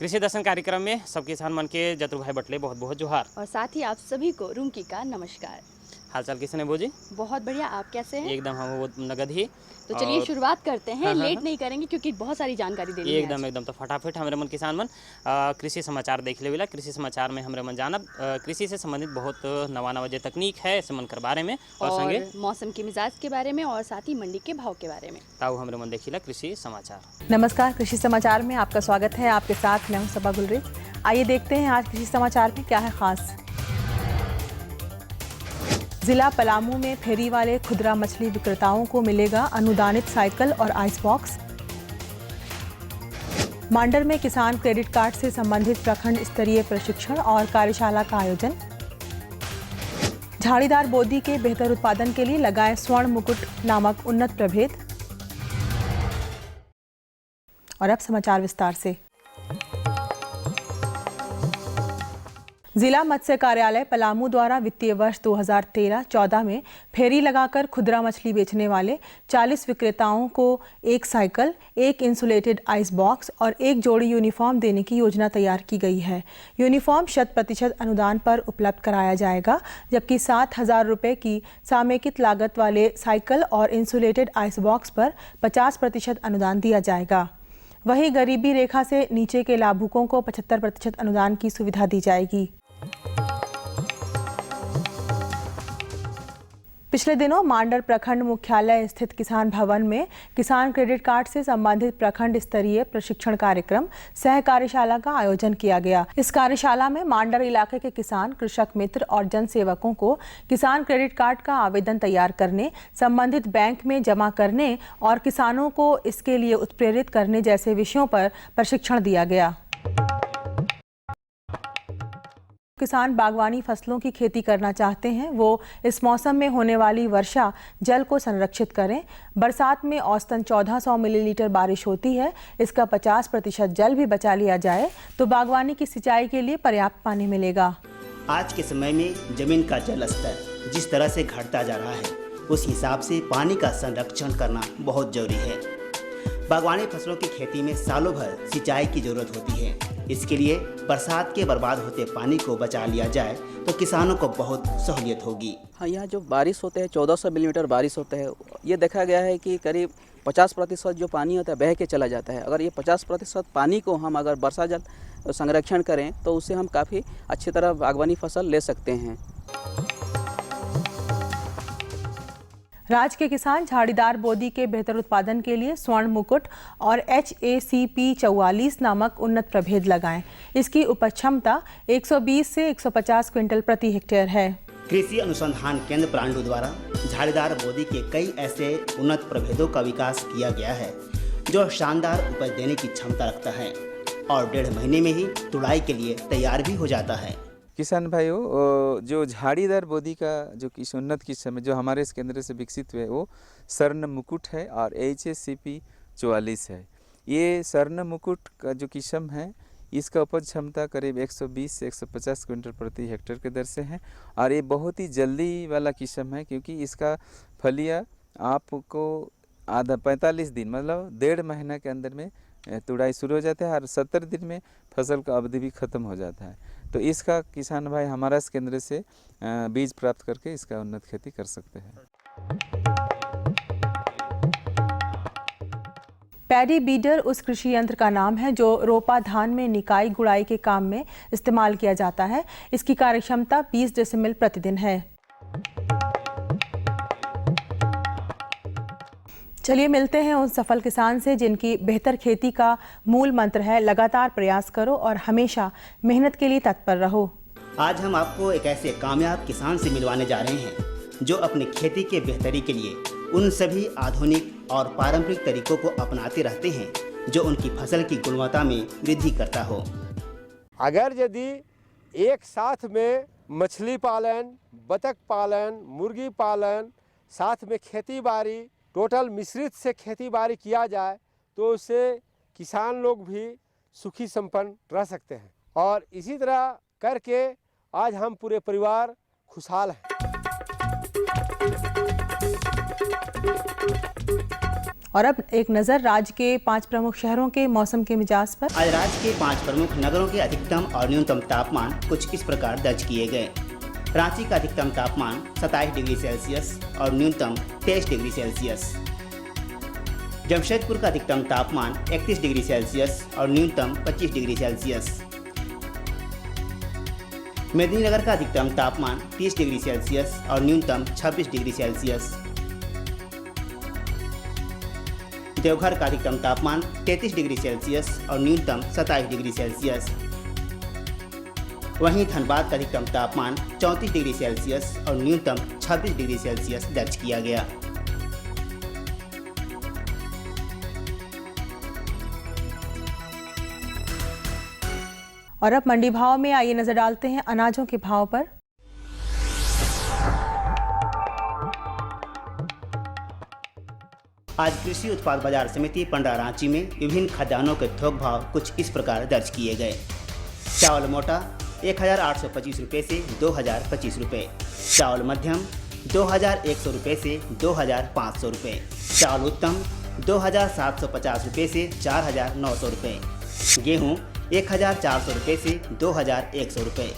कृषि दर्शन कार्यक्रम में सब किसान मन के जतु भाई बटले बहुत बहुत जोहार। और साथ ही आप सभी को रुमकी का नमस्कार। हालचाल कैसे हैं बोजी? बहुत बढ़िया, आप कैसे हैं? एकदम हम वो नगद ही। तो चलिए शुरुआत करते हैं। हाँ, लेट हाँ। नहीं करेंगे क्योंकि बहुत सारी जानकारी देनी है एकदम आज। एकदम तो फटाफट हमारे मन किसान मन कृषि समाचार देख लेवेला। कृषि समाचार में हमारे मन जानब कृषि से संबंधित बहुत नवा नवा जो तकनीक है समन कर बारे में और संगे मौसम के मिजाज के बारे में और साथ ही मंडी के भाव के बारे में ताऊ हमारे मन देखिला कृषि समाचार। नमस्कार, कृषि समाचार में आपका स्वागत है। आपके साथ मैं हूं सबा गुलरेज। आइए देखते हैं आज कृषि समाचार में क्या है खास। जिला पलामू में फेरी वाले खुदरा मछली विक्रेताओं को मिलेगा अनुदानित साइकिल और आइस बॉक्स। मांडर में किसान क्रेडिट कार्ड से संबंधित प्रखंड स्तरीय प्रशिक्षण और कार्यशाला का आयोजन। झाड़ीदार बोदी के बेहतर उत्पादन के लिए लगाए स्वर्ण मुकुट नामक उन्नत प्रभेद। और अब समाचार विस्तार से। जिला मत्स्य कार्यालय पलामू द्वारा वित्तीय वर्ष 2013-14 में फेरी लगाकर खुदरा मछली बेचने वाले 40 विक्रेताओं को एक साइकिल, एक इंसुलेटेड आइस बॉक्स और एक जोड़ी यूनिफॉर्म देने की योजना तैयार की गई है। यूनिफॉर्म 100% अनुदान पर उपलब्ध कराया जाएगा, जबकि 7,000 रुपये की सामयिक लागत वाले साइकिल और इंसुलेटेड आइस बॉक्स पर 50% अनुदान दिया जाएगा। वहीं गरीबी रेखा से नीचे के लाभुकों को 75% अनुदान की सुविधा दी जाएगी। पिछले दिनों मांडर प्रखंड मुख्यालय स्थित किसान भवन में किसान क्रेडिट कार्ड से संबंधित प्रखंड स्तरीय प्रशिक्षण कार्यक्रम सह कार्यशाला का आयोजन किया गया। इस कार्यशाला में मांडर इलाके के किसान, कृषक मित्र और जन सेवकों को किसान क्रेडिट कार्ड का आवेदन तैयार करने, संबंधित बैंक में जमा करने और किसानों को इसके लिए उत्प्रेरित करने जैसे विषयों पर प्रशिक्षण दिया गया। किसान बागवानी फसलों की खेती करना चाहते हैं, वो इस मौसम में होने वाली वर्षा जल को संरक्षित करें। बरसात में औसतन 1400 मिलीलीटर बारिश होती है। इसका 50% जल भी बचा लिया जाए तो बागवानी की सिंचाई के लिए पर्याप्त पानी मिलेगा। आज के समय में जमीन का जल स्तर जिस तरह से घटता जा रहा है, उस हिसाब से पानी का संरक्षण करना बहुत जरूरी है। बागवानी फसलों की खेती में सालों भर सिंचाई की जरूरत होती है। इसके लिए बरसात के बर्बाद होते पानी को बचा लिया जाए तो किसानों को बहुत सहूलियत होगी। हाँ, यहाँ जो बारिश होते हैं 1400 मिलीमीटर बारिश होता है। ये देखा गया है कि करीब 50% जो पानी होता है बह के चला जाता है। अगर ये 50% पानी को हम अगर वर्षा जल संरक्षण करें तो उससे हम काफ़ी अच्छी तरह बागवानी फसल ले सकते हैं। राज्य के किसान झाड़ीदार बोदी के बेहतर उत्पादन के लिए स्वर्ण मुकुट और HACP 44 नामक उन्नत प्रभेद लगाएं। इसकी उपज क्षमता 120 से 150 क्विंटल प्रति हेक्टेयर है। कृषि अनुसंधान केंद्र प्रांडु द्वारा झाड़ीदार बोदी के कई ऐसे उन्नत प्रभेदों का विकास किया गया है जो शानदार उपज देने की क्षमता रखता है और 1.5 महीने में ही तुड़ाई के लिए तैयार भी हो जाता है। किसान भाइयों, जो झाड़ीदार बोदी का जो उन्नत किस्म है जो हमारे इस केंद्र से विकसित हुए वो स्वर्ण मुकुट है और HACP 44 है। ये स्वर्ण मुकुट का जो किस्म है इसका उपज क्षमता करीब 120 से 150 क्विंटल प्रति हेक्टेयर के दर से है और ये बहुत ही जल्दी वाला किस्म है, क्योंकि इसका फलिया आपको आधा 45 दिन मतलब 1.5 महीना के अंदर में तुड़ाई शुरू हो जाता है और 70 दिन में फसल का अवधि भी खत्म हो जाता है। तो इसका किसान भाई हमारा इस केंद्र से बीज प्राप्त करके इसका उन्नत खेती कर सकते हैं। पैडी बीडर उस कृषि यंत्र का नाम है जो रोपा धान में निकाई गुड़ाई के काम में इस्तेमाल किया जाता है। इसकी कार्यक्षमता 20 डेसिमल प्रतिदिन है। चलिए मिलते हैं उन सफल किसान से जिनकी बेहतर खेती का मूल मंत्र है लगातार प्रयास करो और हमेशा मेहनत के लिए तत्पर रहो। आज हम आपको एक ऐसे कामयाब किसान से मिलवाने जा रहे हैं जो अपनी खेती के बेहतरी के लिए उन सभी आधुनिक और पारंपरिक तरीकों को अपनाते रहते हैं जो उनकी फसल की गुणवत्ता में वृद्धि करता हो। अगर यदि एक साथ में मछली पालन, बतख पालन, मुर्गी पालन, साथ में खेती बाड़ी, टोटल मिश्रित से खेती बाड़ी किया जाए तो उससे किसान लोग भी सुखी संपन्न रह सकते हैं। और इसी तरह करके आज हम पूरे परिवार खुशहाल हैं। और अब एक नज़र राज्य के 5 प्रमुख शहरों के मौसम के मिजाज पर। आज राज्य के 5 प्रमुख नगरों के अधिकतम और न्यूनतम तापमान कुछ इस प्रकार दर्ज किए गए। रांची का अधिकतम तापमान 27 डिग्री सेल्सियस और न्यूनतम 23 डिग्री सेल्सियस। जमशेदपुर का अधिकतम तापमान 31 डिग्री सेल्सियस और न्यूनतम 25 डिग्री सेल्सियस। मेदिनीनगर का अधिकतम तापमान 30 डिग्री सेल्सियस और न्यूनतम 26 डिग्री सेल्सियस। देवघर का अधिकतम तापमान 33 डिग्री सेल्सियस और न्यूनतम 27 डिग्री सेल्सियस। वहीं धनबाद का अधिकतम तापमान 34 डिग्री सेल्सियस और न्यूनतम 26 डिग्री सेल्सियस दर्ज किया गया। और अब मंडी भाव में आइए नजर डालते हैं अनाजों के भाव पर। आज कृषि उत्पाद बाजार समिति पंडा रांची में विभिन्न खाद्यान्नों के थोक भाव कुछ इस प्रकार दर्ज किए गए। चावल मोटा 1825 रुपये से 2025 रुपये, चावल मध्यम 2100 रुपये से 2500 रुपये, चावल उत्तम 2750 रुपये से 4900 रुपये, गेहूँ 1400 रुपये से 2100 रुपये,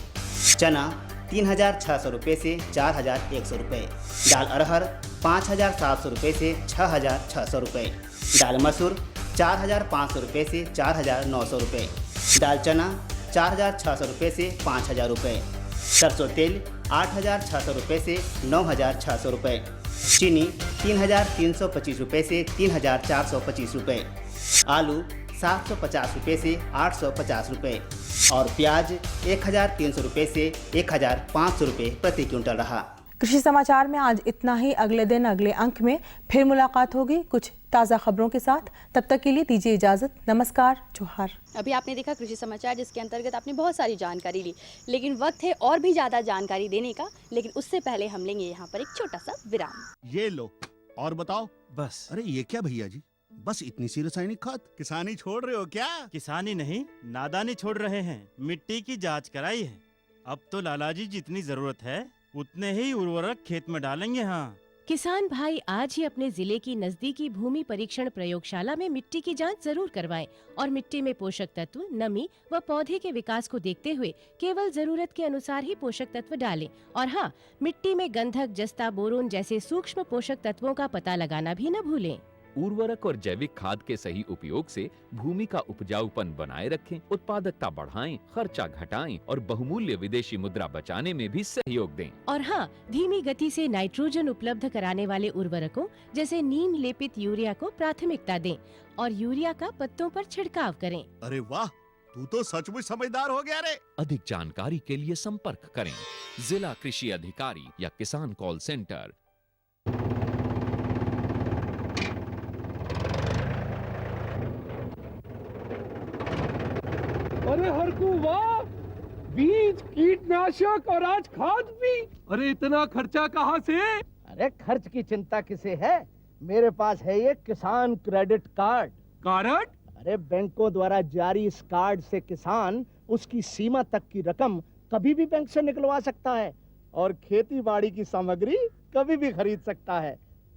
चना 3600 रुपये से 4100 रुपये, दाल अरहर 5700 रुपये से 6600 रुपये, दाल मसूर 4500 रुपये से 4900 रुपये, दाल चना 4600 रुपये से 5000 रुपये, सरसों तेल 8600 रुपये से 9600 रुपये, चीनी 3325 रुपये से 3425 रुपये, आलू 750 रुपये से 850 रुपये और प्याज 1300 रुपये से 1500 रुपये प्रति क्विंटल रहा। कृषि समाचार में आज इतना ही। अगले दिन अगले अंक में फिर मुलाकात होगी कुछ ताज़ा खबरों के साथ। तब तक के लिए दीजिए इजाज़त। नमस्कार, जोहार। अभी आपने देखा कृषि समाचार, जिसके अंतर्गत आपने बहुत सारी जानकारी ली, लेकिन वक्त है और भी ज़्यादा जानकारी देने का। लेकिन उससे पहले हम लेंगे यहाँ पर एक छोटा सा विराम। ये लो और बताओ। बस। अरे ये क्या भैया जी, बस इतनी सी रासायनिक खाद? किसानी छोड़ रहे हो क्या? किसानी नहीं, नादानी छोड़ रहे हैं। मिट्टी की जांच कराई है। अब तो लालाजी जितनी जरूरत है उतने ही उर्वरक खेत में डालेंगे। हाँ, किसान भाई आज ही अपने जिले की नजदीकी भूमि परीक्षण प्रयोगशाला में मिट्टी की जांच जरूर करवाएं और मिट्टी में पोषक तत्व, नमी व पौधे के विकास को देखते हुए केवल जरूरत के अनुसार ही पोषक तत्व डालें। और हाँ, मिट्टी में गंधक, जस्ता, बोरोन जैसे सूक्ष्म पोषक तत्वों का पता लगाना भी न भूलें। उर्वरक और जैविक खाद के सही उपयोग से भूमि का उपजाऊपन बनाए रखें, उत्पादकता बढ़ाएं, खर्चा घटाएं और बहुमूल्य विदेशी मुद्रा बचाने में भी सहयोग दें। और हाँ, धीमी गति से नाइट्रोजन उपलब्ध कराने वाले उर्वरकों जैसे नीम लेपित यूरिया को प्राथमिकता दें और यूरिया का पत्तों पर छिड़काव करें। अरे वाह, तू तो सचमुच समझदार हो गया रे। अधिक जानकारी के लिए संपर्क करें जिला कृषि अधिकारी या किसान कॉल सेंटर। अरे हरकू वाह, बीज, कीटनाशक और आज खाद भी। अरे इतना खर्चा कहाँ से? अरे खर्च की चिंता किसे है, मेरे पास है ये किसान क्रेडिट कार्ड। कार्ड? अरे बैंकों द्वारा जारी इस कार्ड से किसान उसकी सीमा तक की रकम कभी भी बैंक से निकलवा सकता है और खेती बाड़ी की सामग्री कभी भी खरीद सकता है।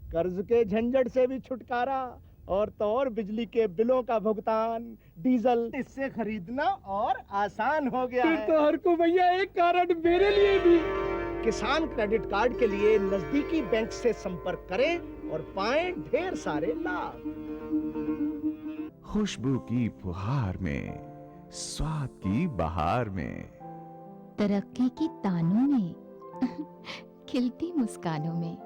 कर्ज के झंझट से भी छुटकारा और तो और बिजली के बिलों का भुगतान, डीजल इससे खरीदना और आसान हो गया है। तो हर को भैया एक कार्ड मेरे लिए भी। किसान क्रेडिट कार्ड के लिए नजदीकी बैंक से संपर्क करें और पाएं ढेर सारे लाभ। खुशबू की फुहार में, स्वाद की बहार में, तरक्की की तानों में, खिलती मुस्कानों में,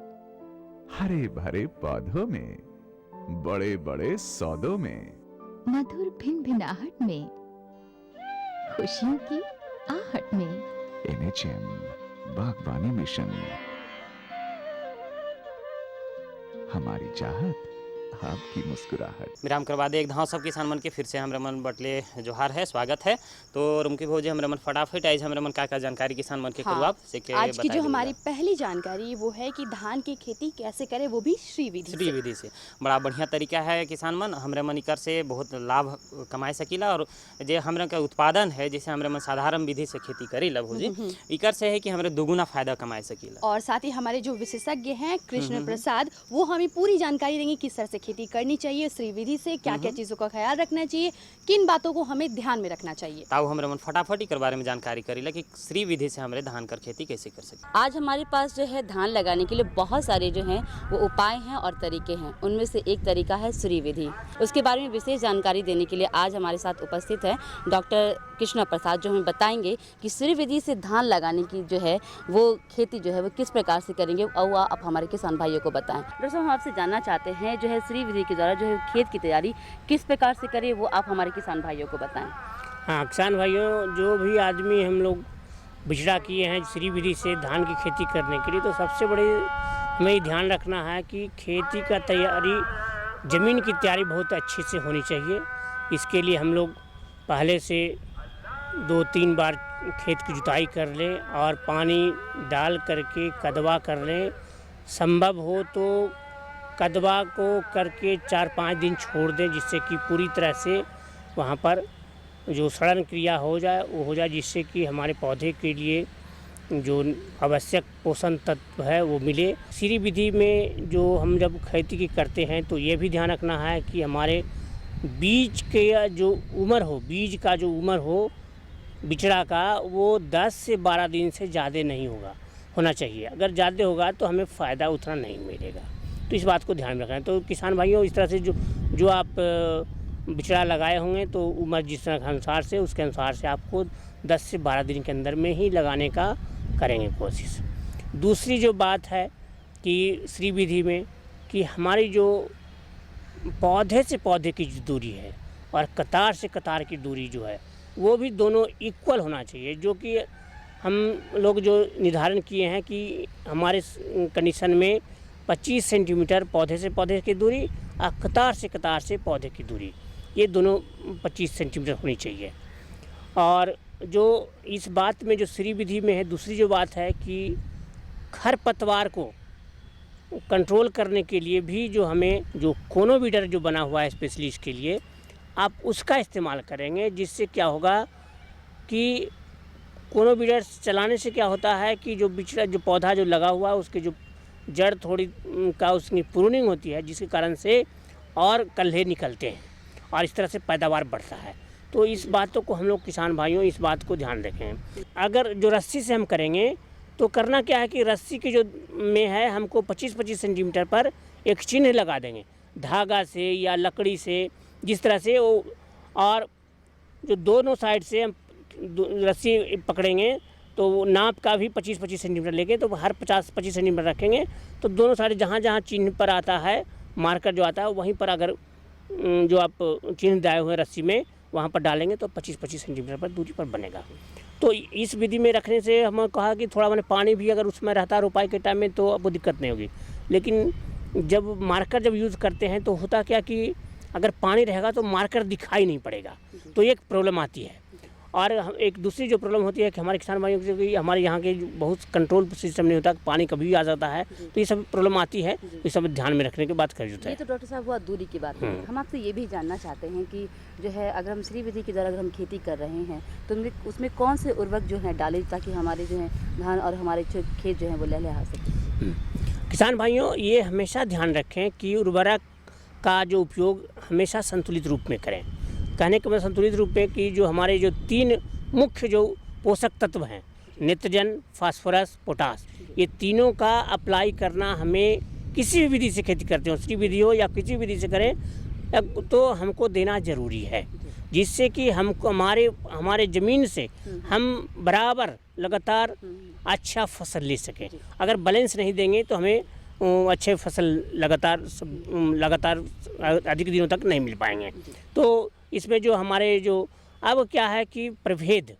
हरे भरे पौधों में, बड़े बड़े सौदों में, मधुर भिनभिनाहट में, खुशियों की आहट में। NHM बागवानी मिशन, हमारी चाहत आपकी मुस्कुराहट। विराम करवा दे एक धाव सब किसान मन के फिर से हमरे मन बटले जोहार है, स्वागत है। तो रुमकी भौजी हमरे मन फटाफट आज हमरे मन का जानकारी किसान मन के करवाब से के आज की जो हमारी पहली जानकारी वो है कि धान की खेती कैसे करें, वो भी श्री विधि से। बड़ा बढ़िया तरीका है। किसान मन हमरे मन इकर से बहुत लाभ कमाए सकीला और जे हमरे का उत्पादन है जैसे हमरे मन साधारण विधि से खेती करी ला भौजी, इकर से है कि हमरे दुगुना फायदा कमाए सकीला। और साथ ही हमारे जो विशेषज्ञ हैं कृष्ण प्रसाद, वो हमें पूरी जानकारी देंगे किस तरह से खेती करनी चाहिए श्री विधि से, क्या क्या चीज़ों का ख्याल रखना चाहिए, किन बातों को हमें ध्यान में रखना चाहिए। ताऊ हमरे मन फटाफट ही कर बारे में जानकारी करेला कि श्री विधि से हमरे धान कर खेती कैसे कर सके। आज हमारे पास जो है धान लगाने के लिए बहुत सारे जो हैं वो उपाय हैं और तरीके हैं। उनमें से एक तरीका है श्री विधि। उसके बारे में विशेष जानकारी देने के लिए आज हमारे साथ उपस्थित है डॉक्टर कृष्णा प्रसाद, जो हमें बताएंगे कि श्री विधि से धान लगाने की जो है वो खेती जो है वो किस प्रकार से करेंगे और वह आप हमारे किसान भाइयों को बताएं। डॉक्टर साहब, हम आपसे जानना चाहते हैं जो है श्री विधि के द्वारा जो है खेत की तैयारी किस प्रकार से करें, वो आप हमारे किसान भाइयों को बताएं। हाँ किसान भाइयों, जो भी आदमी हम लोग बिछड़ा किए हैं श्री विधि से धान की खेती करने के लिए, तो सबसे बड़े हमें ये ध्यान रखना है कि खेती का तैयारी, ज़मीन की तैयारी बहुत अच्छे से होनी चाहिए। इसके लिए हम लोग पहले से 2-3 बार खेत की जुताई कर लें और पानी डाल करके कदवा कर लें। संभव हो तो कदवा को करके 4-5 दिन छोड़ दें, जिससे कि पूरी तरह से वहाँ पर जो सड़न क्रिया हो जाए वो हो जाए, जिससे कि हमारे पौधे के लिए जो आवश्यक पोषण तत्व है वो मिले। श्री विधि में जो हम जब खेती की करते हैं तो ये भी ध्यान रखना है कि हमारे बीज के जो उम्र हो, बीज का जो उम्र हो बिचड़ा का, वो 10 से 12 दिन से ज़्यादा नहीं होना चाहिए। अगर ज़्यादा होगा तो हमें फ़ायदा उतना नहीं मिलेगा, तो इस बात को ध्यान में रखना है। तो किसान भाइयों, इस तरह से जो आप बिचड़ा लगाए होंगे तो उम्र जिस तरह के अनुसार से, उसके अनुसार से आपको 10 से 12 दिन के अंदर में ही लगाने का करेंगे कोशिश। दूसरी जो बात है कि श्री विधि में कि हमारी जो पौधे से पौधे की जो दूरी है और कतार से कतार की दूरी जो है वो भी दोनों इक्वल होना चाहिए, जो कि हम लोग जो निर्धारण किए हैं कि हमारे कंडीशन में 25 सेंटीमीटर पौधे से पौधे की दूरी और कतार से पौधे की दूरी, ये दोनों 25 सेंटीमीटर होनी चाहिए। और जो इस बात में जो श्री विधि में है, दूसरी जो बात है कि खरपतवार को कंट्रोल करने के लिए भी जो हमें जो कोनोवीडर जो बना हुआ है स्पेशली इसके लिए, आप उसका इस्तेमाल करेंगे, जिससे क्या होगा कि कोनोवीडर चलाने से क्या होता है कि जो बिचड़ा जो पौधा जो लगा हुआ है उसके जो जड़ थोड़ी का उसकी प्रूनिंग होती है, जिसके कारण से और कल्हे निकलते हैं और इस तरह से पैदावार बढ़ता है। तो इस बातों को हम लोग किसान भाइयों इस बात को ध्यान रखें। अगर जो रस्सी से हम करेंगे तो करना क्या है कि रस्सी की जो में है हमको 25-25 सेंटीमीटर पर एक चिन्ह लगा देंगे धागा से या लकड़ी से, जिस तरह से वो, और जो दोनों साइड से हम रस्सी पकड़ेंगे तो नाप का भी 25-25 सेंटीमीटर लेंगे, तो हर 50-25 सेंटीमीटर रखेंगे तो दोनों साइड जहाँ जहाँ चिन्ह पर आता है, मार्कर जो आता है वहीं पर अगर जो आप चिन्ह दाए हुए रस्सी में वहाँ पर डालेंगे तो 25-25 सेंटीमीटर पर दूरी पर बनेगा। तो इस विधि में रखने से हमें कहा कि थोड़ा मैंने पानी भी अगर उसमें रहता है रोपाई के टाइम में तो अब दिक्कत नहीं होगी, लेकिन जब मार्कर जब यूज़ करते हैं तो होता क्या कि अगर पानी रहेगा तो मार्कर दिखाई नहीं पड़ेगा, तो एक प्रॉब्लम आती है। और एक दूसरी जो प्रॉब्लम होती है कि हमारे किसान भाइयों की हमारे यहाँ के बहुत कंट्रोल सिस्टम नहीं होता, पानी कभी भी आ जाता है, तो ये सब प्रॉब्लम आती है, तो ये सब ध्यान में रखने की बात कर देता है। ये तो डॉक्टर साहब हुआ दूरी की बात है। हम आपसे ये भी जानना चाहते हैं कि जो है अगर हम श्री विधि के द्वारा अगर हम खेती कर रहे हैं तो उसमें कौन से उर्वरक जो है डालें ताकि हमारे जो है धान और हमारे खेत जो है वो लहलहा सके। किसान भाइयों, ये हमेशा ध्यान रखें कि उर्वरक का जो उपयोग हमेशा संतुलित रूप में करें। कहने के मतलब संतुलित रूप में कि जो हमारे जो 3 मुख्य जो पोषक तत्व हैं, नाइट्रोजन, फास्फोरस, पोटास, ये तीनों का अप्लाई करना हमें किसी भी विधि से खेती करते हो, श्री विधि हो या किसी विधि से करें, तो हमको देना ज़रूरी है, जिससे कि हमको हमारे ज़मीन से हम बराबर लगातार अच्छा फसल ले सकें। अगर बैलेंस नहीं देंगे तो हमें अच्छे फसल लगातार अधिक दिनों तक नहीं मिल पाएंगे। तो इसमें जो हमारे जो अब क्या है कि प्रभेद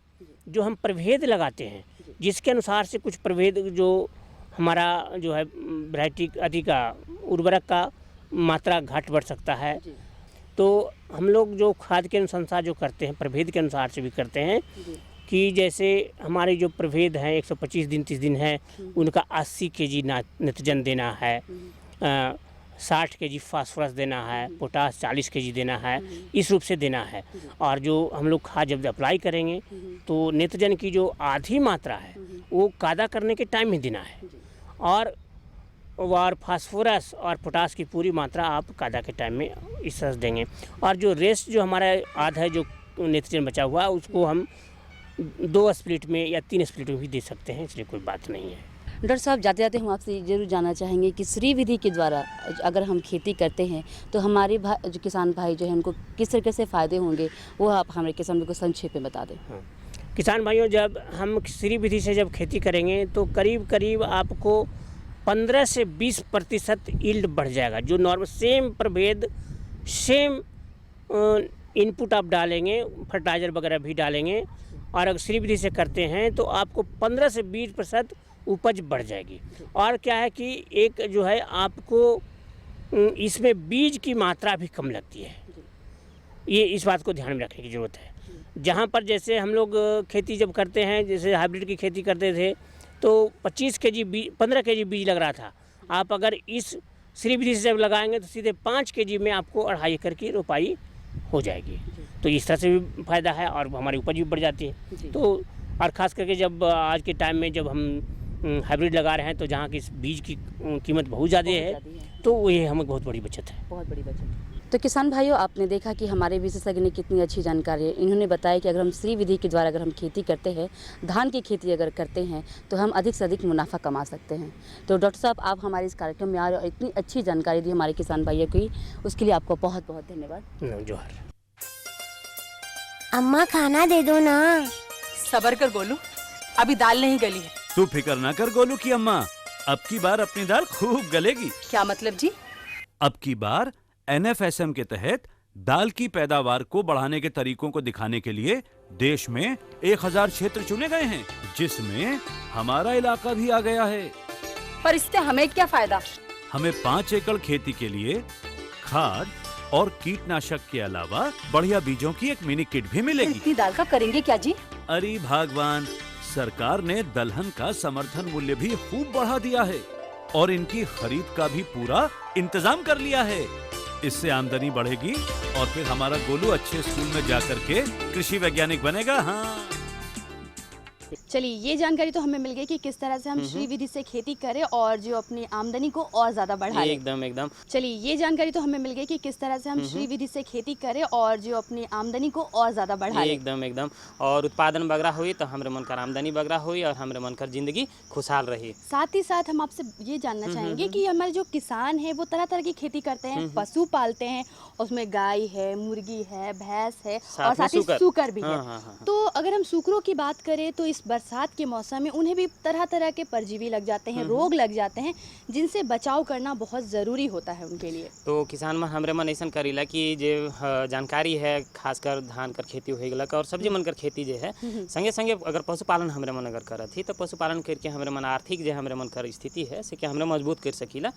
जो हम प्रभेद लगाते हैं, जिसके अनुसार से कुछ प्रभेद जो हमारा जो है वैरायटी अधिक का उर्वरक का मात्रा घट बढ़ सकता है, तो हम लोग जो खाद के अनुसार जो करते हैं प्रभेद के अनुसार से भी करते हैं कि जैसे हमारे जो प्रभेद हैं 125 दिन 30 दिन है, उनका 80 kg नाइट्रोजन देना है, 60 kg फास्फोरस देना है, पोटास 40 kg देना है, इस रूप से देना है। और जो हम लोग खाद जब अप्लाई करेंगे तो नाइट्रोजन की जो आधी मात्रा है वो कादा करने के टाइम में देना है, और और फास्फोरस और पोटास की पूरी मात्रा आप कादा के टाइम में इस तरह से देंगे। और जो रेस्ट जो हमारा आधा है जो नाइट्रोजन बचा हुआ उसको हम 2 स्प्लिट में या 3 स्प्लिट में भी दे सकते हैं, इसलिए कोई बात नहीं है। डॉक्टर साहब, जाते जाते हम आपसे जरूर जानना चाहेंगे कि श्री विधि के द्वारा अगर हम खेती करते हैं तो हमारे जो किसान भाई जो हैं उनको किस तरीके से फ़ायदे होंगे, वो आप हमारे किसान को संक्षेप में बता दें। किसान भाइयों, जब हम श्री विधि से जब खेती करेंगे तो करीब करीब आपको 15 से 20% यील्ड बढ़ जाएगा। जो नॉर्मल सेम प्रभेद सेम इनपुट आप डालेंगे, फर्टिलाइज़र वगैरह भी डालेंगे, और अगर श्री विधि से करते हैं तो आपको 15 से 20% उपज बढ़ जाएगी। और क्या है कि एक जो है आपको इसमें बीज की मात्रा भी कम लगती है, ये इस बात को ध्यान में रखने की ज़रूरत है। जहाँ पर जैसे हम लोग खेती जब करते हैं, जैसे हाइब्रिड की खेती करते थे तो 25 kg बीज 15 kg बीज लग रहा था, आप अगर इस श्री विधि से जब लगाएंगे तो सीधे 5 kg में आपको 2.5 एकड़ की रोपाई हो जाएगी। तो इस तरह से भी फ़ायदा है और हमारी उपज भी बढ़ जाती है। तो और ख़ास करके जब आज के टाइम में जब हम हाइब्रिड लगा रहे हैं तो जहाँ की बीज की कीमत बहुत ज़्यादा है, तो ये हमें बहुत बड़ी बचत है। बहुत बड़ी बचत। तो किसान भाइयों, आपने देखा कि हमारे विशेषज्ञ ने कितनी अच्छी जानकारी है। इन्होंने बताया कि अगर हम श्री विधि के द्वारा अगर हम खेती करते हैं, धान की खेती अगर करते हैं तो हम अधिक से अधिक मुनाफा कमा सकते हैं। तो डॉक्टर साहब, आप हमारे इस कार्यक्रम में आ रहे और इतनी अच्छी जानकारी दी हमारे किसान भाइयों की, उसके लिए आपको बहुत बहुत धन्यवाद। जोहार। अम्मा, खाना दे दो ना। सबर कर गोलू, अभी दाल नहीं गली है। तू फिक्र ना कर गोलू की अम्मा, अब की बार अपनी दाल खूब गलेगी। क्या मतलब जी? अब की बार NFSM के तहत दाल की पैदावार को बढ़ाने के तरीकों को दिखाने के लिए देश में 1000 क्षेत्र चुने गए हैं, जिसमें हमारा इलाका भी आ गया है। पर इससे हमें क्या फायदा? हमें 5 एकड़ खेती के लिए खाद और कीटनाशक के अलावा बढ़िया बीजों की एक मिनी किट भी मिलेगी। इतनी दाल का करेंगे क्या जी? अरे भगवान, सरकार ने दलहन का समर्थन मूल्य भी खूब बढ़ा दिया है और इनकी खरीद का भी पूरा इंतजाम कर लिया है। इससे आमदनी बढ़ेगी और फिर हमारा गोलू अच्छे स्कूल में जाकर के कृषि वैज्ञानिक बनेगा। हाँ, चलिए, ये जानकारी तो हमें मिल गई कि किस तरह से हम श्री विधि से खेती करें और जो अपनी आमदनी को और ज़्यादा बढ़ाएं। एकदम। चलिए, ये जानकारी तो हमें मिल गई कि किस तरह से हम श्री विधि से खेती करें और जो अपनी आमदनी को और ज़्यादा बढ़ाएं। एकदम। और उत्पादन बगरा हुई तो हमारे मन का आमदनी बगरा हुई और हमारे मन का जिंदगी खुशहाल रही। साथ ही साथ हम आपसे ये जानना चाहेंगे कि हमारे जो किसान है वो तरह तरह की खेती करते हैं, पशु पालते हैं, उसमें गाय है, मुर्गी है, भैंस है और साथ ही सूकर भी है। तो अगर हम सूकरों की बात करें तो इस बरसात के मौसम में उन्हें भी तरह तरह के परजीवी लग जाते हैं, रोग लग जाते हैं, जिनसे बचाव करना बहुत ज़रूरी होता है उनके लिए। तो किसान मन हमरे मन ऐसा करीला कि जो जानकारी है, खासकर धान कर खेती हो गया और सब्जी मन कर खेती जो है, संगे संगे अगर पशुपालन हमरे मन अगर करत ही तो पशुपालन करके हमरे मन आर्थिक जो हमरे मन कर स्थिति है से कि हमरे मजबूत कर सकीला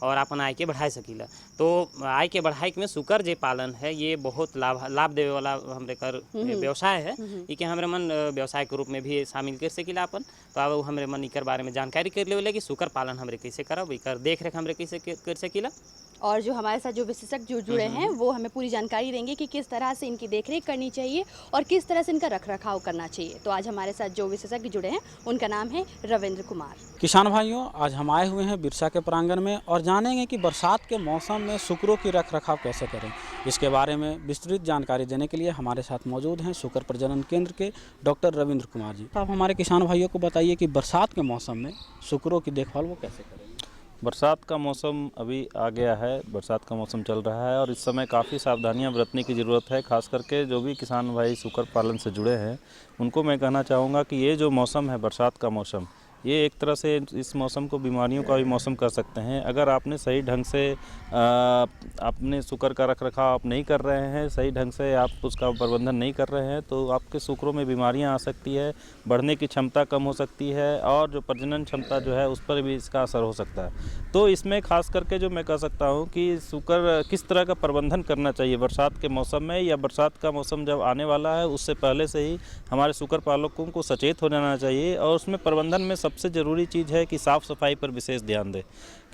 और अपन आय के बढ़ा सकीला। तो आय के बढ़ाई में सुकर जे पालन है ये बहुत लाभ देवे वाला हमरे कर व्यवसाय है, कि हमरे मन व्यवसाय के रूप में भी शामिल कर सकीला अपन। तो अब हमरे मन इकर बारे में जानकारी कर ले कि सुकर पालन हमरे कैसे करब, इकर देख रेख हमरे कैसे कर सकीला। और जो हमारे साथ जो विशेषज्ञ जो जुड़े हैं वो हमें पूरी जानकारी देंगे कि किस तरह से इनकी देखरेख करनी चाहिए और किस तरह से इनका रखरखाव करना चाहिए। तो आज हमारे साथ जो विशेषज्ञ जुड़े हैं उनका नाम है रविंद्र कुमार। किसान भाइयों, आज हम आए हुए हैं बिरसा के प्रांगण में और जानेंगे कि बरसात के मौसम में सुकरों की रखरखाव कैसे करें। इसके बारे में विस्तृत जानकारी देने के लिए हमारे साथ मौजूद हैं सुकर प्रजनन केंद्र के डॉक्टर रविंद्र कुमार जी। आप हमारे किसान भाइयों को बताइए कि बरसात के मौसम में सुकरों की देखभाल वो कैसे करें। बरसात का मौसम अभी आ गया है, बरसात का मौसम चल रहा है और इस समय काफ़ी सावधानियां बरतने की ज़रूरत है। खास करके जो भी किसान भाई सुकर पालन से जुड़े हैं उनको मैं कहना चाहूँगा कि ये जो मौसम है बरसात का मौसम, ये एक तरह से इस मौसम को बीमारियों का भी मौसम कर सकते हैं। अगर आपने सही ढंग से अपने सुकर का रखरखाव आप नहीं कर रहे हैं, सही ढंग से आप उसका प्रबंधन नहीं कर रहे हैं तो आपके सुकरों में बीमारियां आ सकती है, बढ़ने की क्षमता कम हो सकती है और जो प्रजनन क्षमता जो है उस पर भी इसका असर हो सकता है। तो इसमें खास करके जो मैं कह सकता हूँ कि सुकर किस तरह का प्रबंधन करना चाहिए बरसात के मौसम में, या बरसात का मौसम जब आने वाला है उससे पहले से ही हमारे सुकर पालकों को सचेत हो जाना चाहिए। और उसमें प्रबंधन में सबसे ज़रूरी चीज़ है कि साफ़ सफाई पर विशेष ध्यान दें,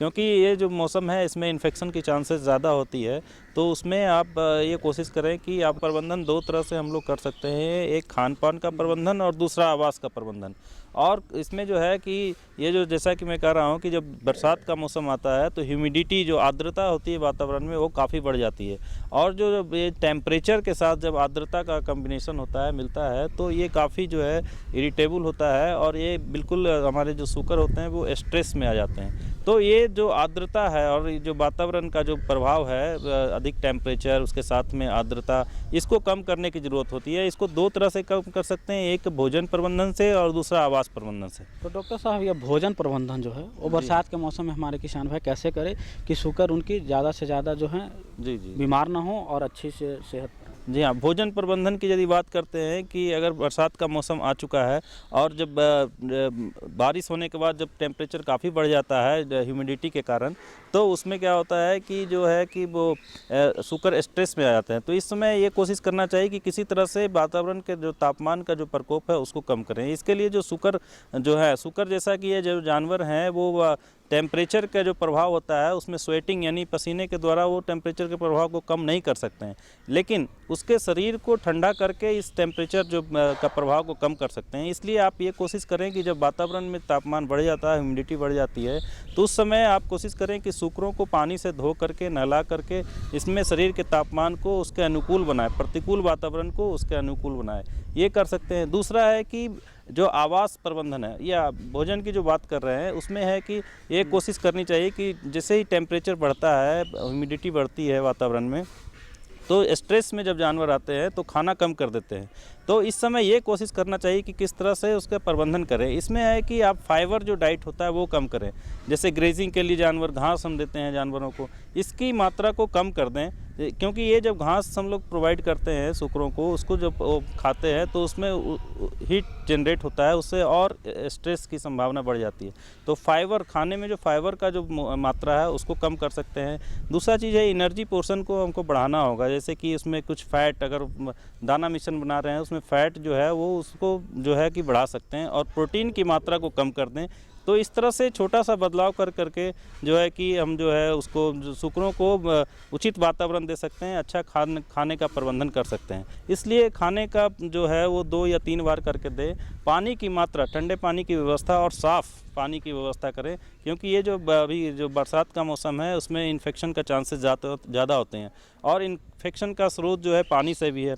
क्योंकि ये जो मौसम है इसमें इन्फेक्शन की चांसेस ज़्यादा होती है। तो उसमें आप ये कोशिश करें कि आप प्रबंधन 2 तरह से हम लोग कर सकते हैं, एक खान पान का प्रबंधन और दूसरा आवास का प्रबंधन। और इसमें जो है कि ये जो जैसा कि मैं कह रहा हूँ कि जब बरसात का मौसम आता है तो ह्यूमिडिटी जो आर्द्रता होती है वातावरण में वो काफ़ी बढ़ जाती है, और जो ये टेम्परेचर के साथ जब आर्द्रता का कम्बिनेशन होता है मिलता है तो ये काफ़ी जो है इरिटेबल होता है, और ये बिल्कुल हमारे जो सूकर होते हैं वो स्ट्रेस में आ जाते हैं। तो ये जो आर्द्रता है और ये जो वातावरण का जो प्रभाव है, अधिक टेम्परेचर उसके साथ में आर्द्रता, इसको कम करने की ज़रूरत होती है। इसको 2 तरह से कम कर सकते हैं, एक भोजन प्रबंधन से और दूसरा आवास प्रबंधन से। तो डॉक्टर साहब ये भोजन प्रबंधन जो है वो बरसात के मौसम में हमारे किसान भाई कैसे करें कि सूकर उनकी ज़्यादा से ज़्यादा जो है जी बीमार ना हो और अच्छी से सेहत। जी हाँ, भोजन प्रबंधन की यदि बात करते हैं कि अगर बरसात का मौसम आ चुका है और जब बारिश होने के बाद जब टेम्परेचर काफ़ी बढ़ जाता है ह्यूमिडिटी के कारण, तो उसमें क्या होता है कि जो है कि वो सूकर स्ट्रेस में आ जाते हैं। तो इस समय ये कोशिश करना चाहिए कि किसी तरह से वातावरण के जो तापमान का जो प्रकोप है उसको कम करें। इसके लिए जो सूकर जो है, सूकर जैसा कि ये जो जानवर हैं वो टेम्परेचर का जो प्रभाव होता है उसमें स्वेटिंग यानी पसीने के द्वारा वो टेम्परेचर के प्रभाव को कम नहीं कर सकते हैं, लेकिन उसके शरीर को ठंडा करके इस टेम्परेचर जो का प्रभाव को कम कर सकते हैं। इसलिए आप ये कोशिश करें कि जब वातावरण में तापमान बढ़ जाता है, ह्यूमिडिटी बढ़ जाती है, तो उस समय आप कोशिश करें कि सूकरों को पानी से धो करके नहला करके इसमें शरीर के तापमान को उसके अनुकूल बनाए, प्रतिकूल वातावरण को उसके अनुकूल बनाए, ये कर सकते हैं। दूसरा है कि जो आवास प्रबंधन है या भोजन की जो बात कर रहे हैं उसमें है कि ये कोशिश करनी चाहिए कि जैसे ही टेम्परेचर बढ़ता है, ह्यूमिडिटी बढ़ती है वातावरण में, तो स्ट्रेस में जब जानवर आते हैं तो खाना कम कर देते हैं। तो इस समय ये कोशिश करना चाहिए कि किस तरह से उसका प्रबंधन करें। इसमें है कि आप फाइबर जो डाइट होता है वो कम करें, जैसे ग्रेजिंग के लिए जानवर घास हम देते हैं जानवरों को, इसकी मात्रा को कम कर दें, क्योंकि ये जब घास हम लोग प्रोवाइड करते हैं सूकरों को, उसको जब वो खाते हैं तो उसमें हीट जनरेट होता है, उससे और स्ट्रेस की संभावना बढ़ जाती है। तो फाइबर खाने में जो फाइबर का जो मात्रा है उसको कम कर सकते हैं। दूसरा चीज़ है एनर्जी पोर्शन को हमको बढ़ाना होगा, जैसे कि उसमें कुछ फैट, अगर दाना मिश्रण बना रहे हैं उसमें फैट जो है वो उसको जो है कि बढ़ा सकते हैं, और प्रोटीन की मात्रा को कम कर दें। तो इस तरह से छोटा सा बदलाव कर करके जो है कि हम जो है उसको सूकरों को उचित वातावरण दे सकते हैं, अच्छा खाने का प्रबंधन कर सकते हैं। इसलिए खाने का जो है वो 2 या 3 बार करके दें। पानी की मात्रा, ठंडे पानी की व्यवस्था और साफ़ पानी की व्यवस्था करें, क्योंकि ये जो अभी जो बरसात का मौसम है उसमें इन्फेक्शन का चांसेस ज़्यादा होते हैं, और इन्फेक्शन का स्रोत जो है पानी से भी है।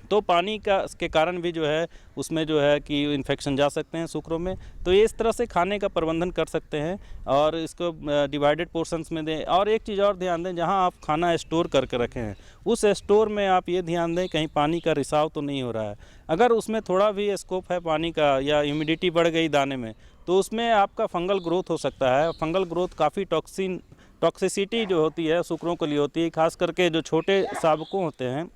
तो पानी का के कारण भी जो है उसमें जो है कि इन्फेक्शन जा सकते हैं सूकरों में। तो ये इस तरह से खाने का प्रबंधन कर सकते हैं और इसको डिवाइडेड पोर्शंस में दें। और एक चीज़ और ध्यान दें, जहां आप खाना स्टोर करके रखे हैं उस स्टोर में आप ये ध्यान दें कहीं पानी का रिसाव तो नहीं हो रहा है। अगर उसमें थोड़ा भी स्कोप है पानी का या ह्यूमिडिटी बढ़ गई दाने में, तो उसमें आपका फंगल ग्रोथ हो सकता है। फंगल ग्रोथ काफ़ी टॉक्सिसिटी जो होती है सूकरों के लिए होती है, खास करके जो छोटे शावकों होते हैं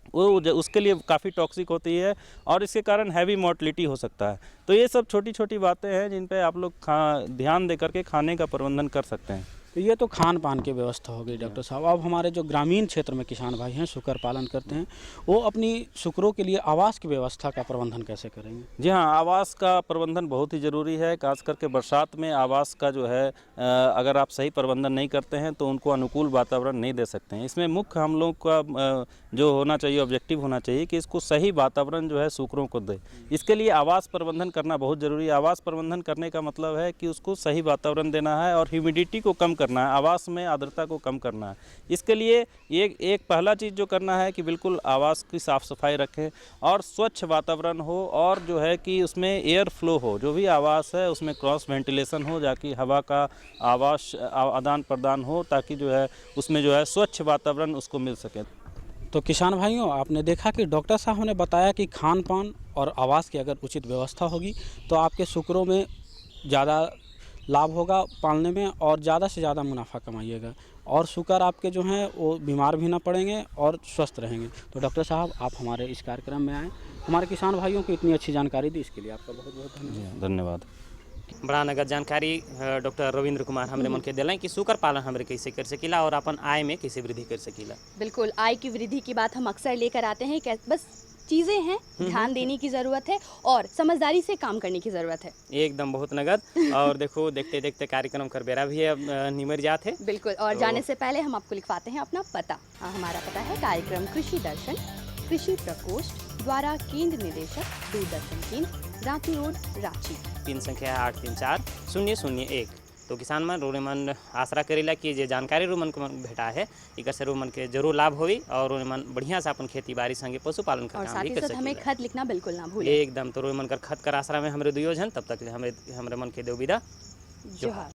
वो उसके लिए काफ़ी टॉक्सिक होती है, और इसके कारण हैवी मोर्टलिटी हो सकता है। तो ये सब छोटी छोटी बातें हैं जिन पे आप लोग ध्यान दे करके खाने का प्रबंधन कर सकते हैं। तो ये तो खान पान की व्यवस्था हो गई डॉक्टर साहब। अब हमारे जो ग्रामीण क्षेत्र में किसान भाई हैं, सूकर पालन करते हैं, वो अपनी सूकरों के लिए आवास की व्यवस्था का प्रबंधन कैसे करेंगे? जी हाँ, आवास का प्रबंधन बहुत ही ज़रूरी है। खास करके बरसात में आवास का जो है अगर आप सही प्रबंधन नहीं करते हैं तो उनको अनुकूल वातावरण नहीं दे सकते हैं। इसमें मुख्य हम लोग का जो होना चाहिए, ऑब्जेक्टिव होना चाहिए कि इसको सही वातावरण जो है सूकरों को दे। इसके लिए आवास प्रबंधन करना बहुत ज़रूरी है। आवास प्रबंधन करने का मतलब है कि उसको सही वातावरण देना है और ह्यूमिडिटी को कम करना है, आवास में आर्द्रता को कम करना है। इसके लिए एक पहला चीज़ जो करना है कि बिल्कुल आवास की साफ़ सफाई रखें और स्वच्छ वातावरण हो, और जो है कि उसमें एयर फ्लो हो, जो भी आवास है उसमें क्रॉस वेंटिलेशन हो, जाकि हवा का आवास आदान प्रदान हो, ताकि जो है उसमें जो है स्वच्छ वातावरण उसको मिल सके। तो किसान भाइयों, आपने देखा कि डॉक्टर साहब ने बताया कि खान पान और आवास की अगर उचित व्यवस्था होगी तो आपके सूकरों में ज़्यादा लाभ होगा पालने में, और ज़्यादा से ज़्यादा मुनाफा कमाइएगा, और सूकर आपके जो हैं वो बीमार भी ना पड़ेंगे और स्वस्थ रहेंगे। तो डॉक्टर साहब, आप हमारे इस कार्यक्रम में आए, हमारे किसान भाइयों को इतनी अच्छी जानकारी दी, इसके लिए आपका बहुत बहुत धन्यवाद। धन्यवाद। बड़ा नगद जानकारी डॉक्टर रविंद्र कुमार हमरे मन के दिलाएं कि सूकर पालन हमरे कैसे कर सकीला और अपन आय में कैसे वृद्धि कर सकीला। बिल्कुल, आय की वृद्धि की बात हम अक्सर लेकर आते हैं, बस चीज़ें हैं, ध्यान देने की ज़रूरत है और समझदारी से काम करने की ज़रूरत है। एकदम बहुत नगद। और देखो देखते देखते कार्यक्रम कर बेरा भी अब निमर जात है। बिल्कुल। और जाने से पहले हम आपको लिखवाते हैं अपना पता। हमारा पता है कार्यक्रम कृषि दर्शन, कृषि प्रकोष्ठ द्वारा केंद्र निदेशक, दूरदर्शन केंद्र, रांची रोड, रांची। पिन संख्या 834-001। तो किसान मन रोने मन आशा करेला कि जे जानकारी रो मन को भेटा है इकर से रो मन के जरूर लाभ होई और रोने मन बढ़िया से अपन खेती बाड़ी संगे पशुपालन का काम भी कर सके। हमें खत लिखना बिल्कुल ना भूले। एकदम। तो रोने मन कर खत कर आसरा में हमरे दुयो जन, तब तक हमरे मन के देव विदा। जोहार।